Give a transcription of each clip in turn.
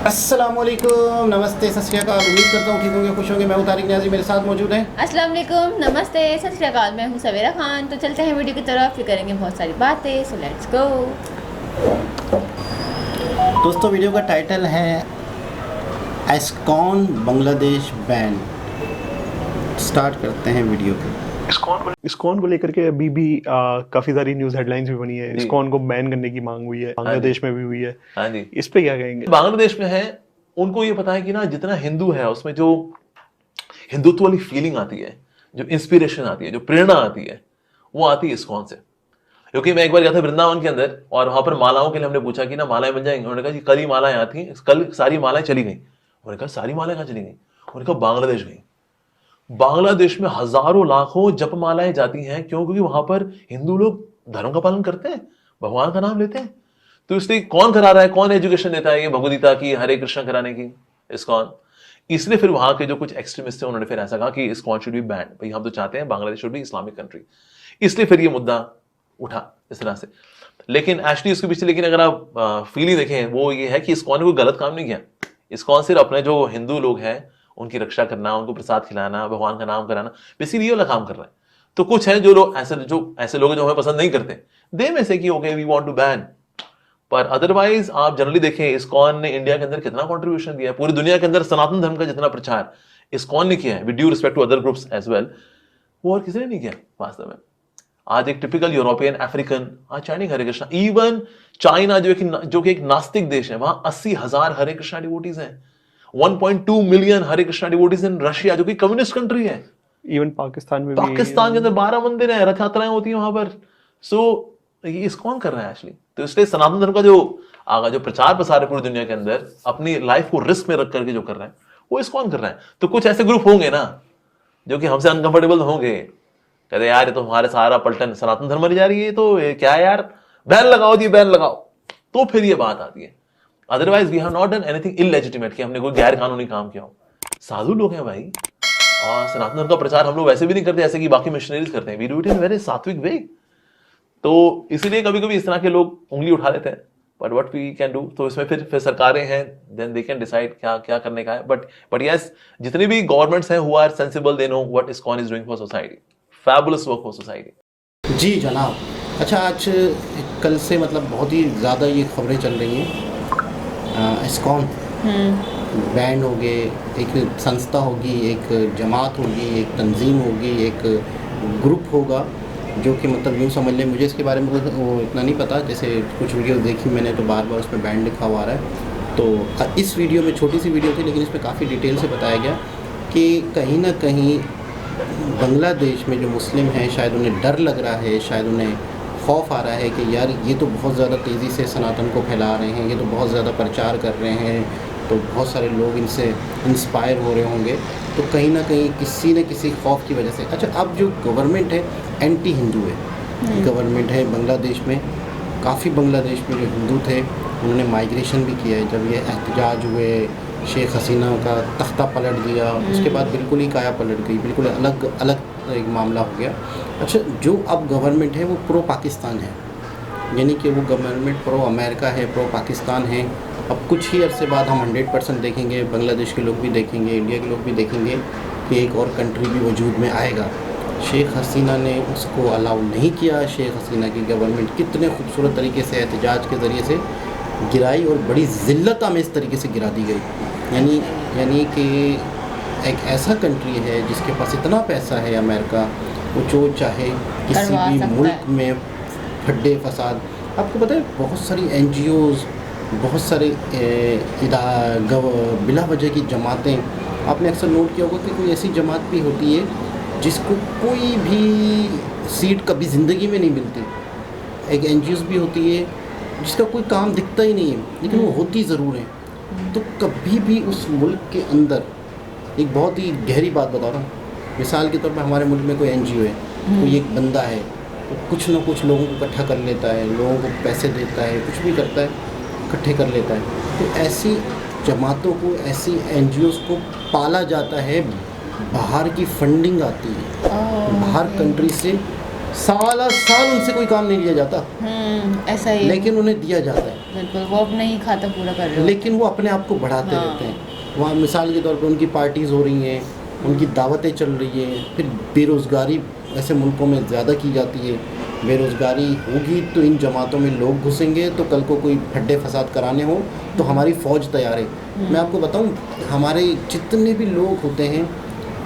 अस्सलामुअलैकुम, नमस्ते, सत श्री अकाल। उम्मीद करता हूँ ठीक होंगे, खुश होंगे। मैं तारिक न्याज़ी, मेरे साथ मौजूद हैं। अस्सलाम वालेकुम, नमस्ते, सत श्री अकाल। मैं हूँ सवेरा खान। तो चलते हैं वीडियो की तरफ, फिर करेंगे बहुत सारी बातें। So let's go. दोस्तों, वीडियो का टाइटल है इस्कॉन बांग्लादेश बैन। स्टार्ट करते हैं वीडियो को। इस्कॉन को लेकर के अभी भी काफी सारी न्यूज हेडलाइंस भी बनी है। इस्कॉन को बैन करने की मांग हुई है, बांग्लादेश में भी हुई है। हाँ जी, इस पे क्या कहेंगे? बांग्लादेश में है, उनको ये पता है कि ना जितना हिंदू है उसमें जो हिंदुत्व वाली फीलिंग आती है, जो इंस्पिरेशन आती है, जो प्रेरणा आती है, वो आती है इस्कॉन से। क्योंकि मैं एक बार गया था वृंदावन के अंदर और वहां पर मालाओं के लिए हमने पूछा कि ना मालाएं बन जाएंगी। उन्होंने कहा कि कल ही मालाएं आती, कल सारी मालाएं चली गई। उन्होंने कहा सारी मालाएं कहाँ चली गई? उन्होंने कहा बांग्लादेश गई। बांग्लादेश में हजारों लाखों जपमालाएं जाती हैं। क्यों? क्योंकि वहां पर हिंदू लोग धर्म का पालन करते हैं, भगवान का नाम लेते हैं। तो इसलिए कौन करा रहा है, कौन एजुकेशन देता है ये भगवदगीता की, हरे कृष्ण कराने की? इस्कॉन। इसलिए फिर वहां के जो कुछ एक्सट्रीमिस्ट थे उन्होंने फिर ऐसा कहा कि इस्कॉन शुड बी बैंड। भाई हम तो चाहते हैं Bangladesh should be Islamic country. इसलिए फिर ये मुद्दा उठा इस तरह से। लेकिन एक्चुअली उसके पीछे लेकिन अगर आप फीलिंग देखें, वो ये है कि इस्कॉन ने कोई गलत काम नहीं किया। इस्कॉन सिर्फ अपने जो हिंदू लोग हैं उनकी रक्षा करना, उनको प्रसाद खिलाना, भगवान का नाम कराना, बेसिकली ये वाला काम कर रहा है। तो कुछ है जो लोग ऐसे लोग जो हमें पसंद नहीं करते, दे में से कि okay we want to ban. पर अदरवाइज आप जनरली देखें, इस्कॉन ने इंडिया के अंदर कितना कंट्रीब्यूशन दिया है। पूरी दुनिया के अंदर सनातन धर्म का जितना प्रचार इस्कॉन ने किया है, with due respect to other groups as well, वो और किसी ने नहीं किया वास्तव में। आज एक टिपिकल यूरोपियन, अफ्रीकन आज चाइनिंग हरे कृष्णा, इवन चाइना जो कि एक नास्तिक देश है, वहां 80,000 हरे कृष्णा डिवोटीज हैं। 1.2 million Hare Krishna devotees in Russia, जो कि कम्युनिस्ट कंट्री है। इवन पाकिस्तान में पाकिस्तान के अंदर 12 मंदिर हैं, रथ यात्राएं होती हैं वहां पर। सो ये इस्कॉन कर रहा है एक्चुअली। तो इसलिए सनातन धर्म का जो प्रचार प्रसार है पूरी दुनिया के अंदर, अपनी लाइफ को रिस्क में रख करके जो कर रहा है, वो इस्कॉन कर रहा है। तो कुछ ऐसे ग्रुप होंगे ना जो कि हमसे अनकंफर्टेबल होंगे, कहते यार ये तो हमारे सारा पलटन सनातन धर्म ले जा रही है, तो ये क्या है यार, बैन लगाओ जी, बैन लगाओ। तो फिर ये बात आती है। Otherwise we have not done anything illegitimate, कि हमने कोई गैर कानूनी काम किया हो। साधु लोग हैं भाई, और सनातन धर्म का प्रचार हम लोग वैसे भी नहीं करते जैसे कि बाकी मिशनरीज करते हैं। We do it in very sattvic way. तो इसीलिए कभी कभी इस तरह के लोग उंगली उठा लेते हैं। But what we can do, तो इसमें फिर सरकारें हैं, देन दे कैन डिसाइड क्या क्या करने का है। बट यस, जितनी भी गवर्नमेंट्स हैं who are sensible, they know what ISKCON is doing for society. Fabulous work for society. जी जनाब। अच्छा, आज कल से मतलब बहुत ही ज़्यादा ये खबरें चल रही हैं। इस्कॉन बैंड हो गए, एक संस्था होगी, एक जमात होगी, एक तंजीम होगी, एक ग्रुप होगा, जो कि मतलब यूँ समझ लें, मुझे इसके बारे में वो इतना नहीं पता। जैसे कुछ वीडियो देखी मैंने तो बार बार उसमें बैंड लिखा हुआ आ रहा है। तो इस वीडियो में छोटी सी वीडियो थी, लेकिन इसमें काफ़ी डिटेल से बताया गया कि कहीं ना कहीं बांग्लादेश में जो मुस्लिम हैं, शायद उन्हें डर लग रहा है, शायद उन्हें खौफ आ रहा है कि यार ये तो बहुत ज़्यादा तेज़ी से सनातन को फैला रहे हैं, ये तो बहुत ज़्यादा प्रचार कर रहे हैं, तो बहुत सारे लोग इनसे इंस्पायर हो रहे होंगे। तो कहीं ना कहीं किसी न किसी खौफ की वजह से, अच्छा, अब जो गवर्नमेंट है एंटी हिंदू है, गवर्नमेंट है बांग्लादेश में। काफ़ी बांग्लादेश में जो हिंदू थे उन्होंने माइग्रेशन भी किया है। जब ये एहतजाज हुए, शेख हसीना का तख्ता पलट दिया, उसके बाद बिल्कुल ही काया पलट गई, बिल्कुल अलग एक मामला हो गया। अच्छा, जो अब गवर्नमेंट है वो प्रो पाकिस्तान है, यानी कि वो गवर्नमेंट प्रो अमेरिका है, प्रो पाकिस्तान है। अब कुछ ही अरसे बाद हम 100% देखेंगे, बांग्लादेश के लोग भी देखेंगे, इंडिया के लोग भी देखेंगे कि एक और कंट्री भी वजूद में आएगा। शेख हसीना ने उसको अलाउ नहीं किया। शेख हसीना की गवर्नमेंट कितने खूबसूरत तरीके से एहतजाज के ज़रिए से गिराई, और बड़ी ज़िल्लत में इस तरीके से गिरा दी गई। यानी कि एक ऐसा कंट्री है जिसके पास इतना पैसा है, अमेरिका, वो जो चाहे किसी भी मुल्क में फड्डे फसाद। आपको पता है बहुत सारी NGOs, बहुत सारे बिला वजह की जमातें, आपने अक्सर नोट किया होगा कि कोई ऐसी जमात भी होती है जिसको कोई भी सीट कभी ज़िंदगी में नहीं मिलती। एक NGOs भी होती है जिसका कोई काम दिखता ही नहीं है, लेकिन वो होती ज़रूर है। तो कभी भी उस मुल्क के अंदर, एक बहुत ही गहरी बात बता रहा हूँ, मिसाल के तौर पर हमारे मुल्क में कोई NGO है, कोई एक बंदा है, वो कुछ ना कुछ लोगों को इकट्ठा कर लेता है, लोगों को पैसे देता है, कुछ भी करता है, इकट्ठे कर लेता है। तो ऐसी जमातों को, ऐसी NGOs को पाला जाता है, बाहर की फंडिंग आती है, बाहर कंट्री से साल उनसे कोई काम नहीं लिया जाता, ऐसा ही, लेकिन उन्हें दिया जाता है। बिल्कुल, वो अपना ही खाता पूरा कर रहे हो। लेकिन वो अपने आप को बढ़ाते हाँ। रहते हैं। वहाँ मिसाल के तौर पे उनकी पार्टीज़ हो रही हैं, उनकी दावतें चल रही हैं, फिर बेरोज़गारी ऐसे मुल्कों में ज़्यादा की जाती है। बेरोज़गारी होगी तो इन जमातों में लोग घुसेंगे, तो कल को कोई फड्डे फसाद कराने हो तो हमारी फ़ौज तैयार है। मैं आपको बताऊं, हमारे जितने भी लोग होते हैं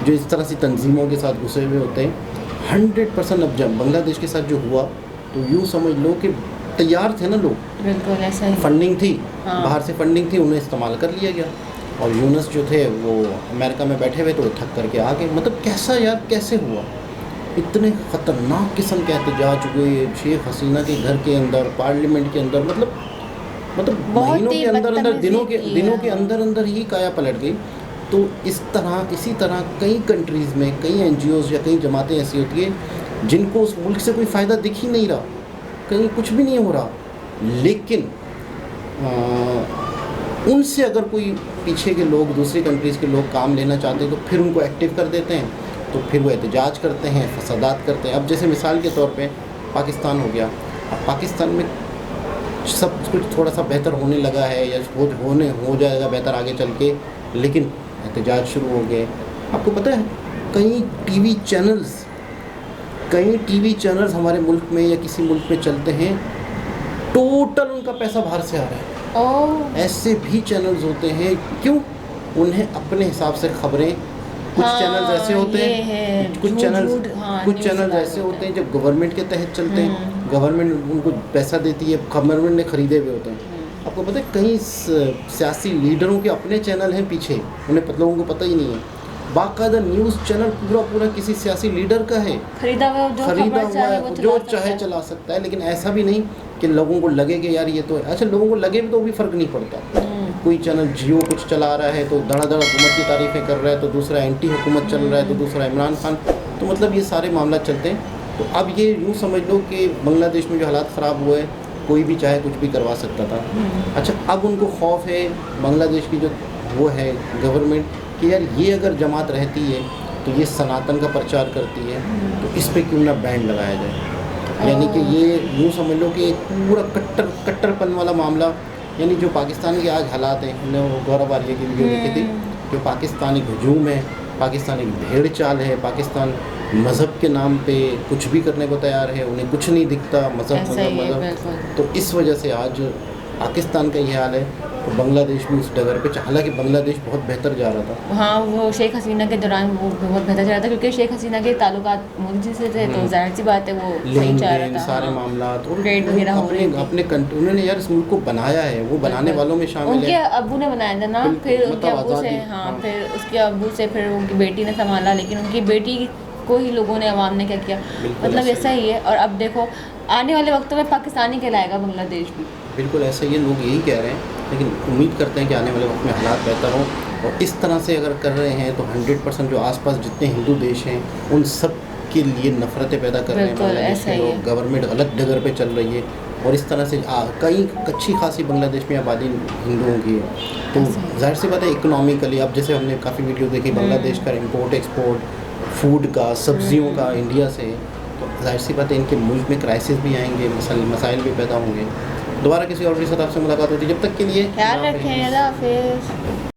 जो इस तरह से तंजीमों के साथ घुसे हुए होते हैं, 100% अब जब बांग्लादेश के साथ जो हुआ तो यूँ समझ लो कि तैयार थे ना लोग, बिल्कुल ऐसा ही। फंडिंग थी, हाँ। बाहर से फंडिंग थी, उन्हें इस्तेमाल कर लिया गया। और यूनस जो थे वो अमेरिका में बैठे हुए तो वो थक करके आ गए। मतलब कैसा यार, कैसे हुआ? इतने ख़तरनाक किस्म के एहतजाज हुए शेख हसीना के घर के अंदर, पार्लियामेंट के अंदर, मतलब बहुत महीनों ही के अंदर अंदर, दिनों के बदतमीजी है। अंदर अंदर ही काया पलट गई। तो इसी तरह कई कंट्रीज़ में कई NGOs या कई जमातें ऐसी होती है जिनको उस मुल्क से कोई फ़ायदा दिख ही नहीं रहा, कहीं कुछ भी नहीं हो रहा, लेकिन उनसे अगर कोई पीछे के लोग, दूसरी कंट्रीज़ के लोग काम लेना चाहते हैं तो फिर उनको एक्टिव कर देते हैं, तो फिर वो एहतजाज करते हैं, फसादात करते हैं। अब जैसे मिसाल के तौर पे पाकिस्तान हो गया, अब पाकिस्तान में सब कुछ थोड़ा सा बेहतर होने लगा है या हो जाएगा बेहतर आगे चल के, लेकिन एहतजाज शुरू हो गए। आपको पता है कई टीवी चैनल्स हमारे मुल्क में या किसी मुल्क में चलते हैं, टोटल उनका पैसा बाहर से आ रहा है। ओह, ऐसे भी चैनल्स होते हैं, क्यों? उन्हें अपने हिसाब से खबरें, कुछ हाँ, चैनल्स ऐसे होते ये हैं, है, कुछ झूठ, हाँ, चैनल्स न्यूज़ ऐसे होते हैं जब गवर्नमेंट के तहत चलते हैं, गवर्नमेंट उनको पैसा देती है, गवर्नमेंट ने खरीदे हुए होते हैं। आपको पता है कई सियासी लीडरों के अपने चैनल हैं पीछे, उन्हें लोगों को पता ही नहीं है। बाकायदा न्यूज़ चैनल पूरा किसी सियासी लीडर का है, खरीदा हुआ है, जो चाहे चला सकता है। लेकिन ऐसा भी नहीं कि लोगों को लगे कि यार ये तो है। अच्छा, लोगों को लगे भी तो भी फ़र्क नहीं पड़ता। कोई चैनल जियो कुछ चला रहा है तो धड़ाधड़ हुकूमत की तारीफ़ें कर रहा है, तो दूसरा एंटी हुकूमत चल रहा है, तो दूसरा इमरान खान, तो मतलब ये सारे मामला चलते हैं। तो अब ये यूँ समझ लो कि बांग्लादेश में जो हालात ख़राब हुए, कोई भी चाहे कुछ भी करवा सकता था। अच्छा, अब उनको खौफ है बांग्लादेश की जो वो है गवर्नमेंट कि यार ये अगर जमात रहती है तो ये सनातन का प्रचार करती है, तो इस पे क्यों ना बैन लगाया जाए। यानी कि ये यूँ समझ लो कि एक पूरा कट्टरपन वाला मामला, यानी जो पाकिस्तान के आज हालात हैं, हमने वो गौरव आर्य की वीडियो देखी थी, जो पाकिस्तान एक हजूम है, पाकिस्तान एक भेड़ चाल है, पाकिस्तान मज़हब के नाम पे कुछ भी करने को तैयार है, उन्हें कुछ नहीं दिखता, मज़हब। तो इस वजह से आज पाकिस्तान का ये हाल है, तो बांग्लादेश भी उस डगर पे, हालांकि बांग्लादेश बहुत बेहतर जा रहा था। हाँ, वो शेख हसीना के दौरान वो बहुत बेहतर जा रहा था, क्योंकि शेख हसीना के ताल्लुकात मोदी से थे, तो जाहिर सी बात है वो सही जा रहा था। सारे मामला ट्रेड वगैरह हो रहे थे। अपने उन्होंने यार इस मुल्क को बनाया है, वो बनाने वालों में शामिल उनके है। अब्बू ने बनाया था ना, फिर उनके अब्बू से, हाँ, फिर उसके अब्बू से फिर उनकी बेटी ने संभाला, लेकिन उनकी बेटी को ही लोगों ने, अवाम ने क्या किया, मतलब ऐसा ही है। और अब देखो आने वाले वक्तों में पाकिस्तानी कहलाएगा बांग्लादेश भी। बिल्कुल ऐसा ही है, लोग यही कह रहे हैं, लेकिन उम्मीद करते हैं कि आने वाले वक्त में हालात बेहतर हों। और इस तरह से अगर कर रहे हैं तो 100% जो आसपास जितने हिंदू देश हैं उन सब के लिए नफ़रतें पैदा कर रहे हैं बांग्लादेश के लोग। गवर्नमेंट गलत डगर पे चल रही है, और इस तरह से कई अच्छी खासी बांग्लादेश में आबादी हिंदुओं की है। तो जाहिर सी बात है इकोनॉमिकली, अब जैसे हमने काफ़ी वीडियो देखी बांग्लादेश का इम्पोर्ट एक्सपोर्ट फूड का, सब्जियों का इंडिया से, तो जाहिर सी बात है इनके मुल्क में क्राइसिस भी आएंगे, मसाइल भी पैदा होंगे। दोबारा किसी और के साथ आपसे मुलाकात होती है, जब तक के लिए ख्याल रखें, अल्लाह हाफिज़।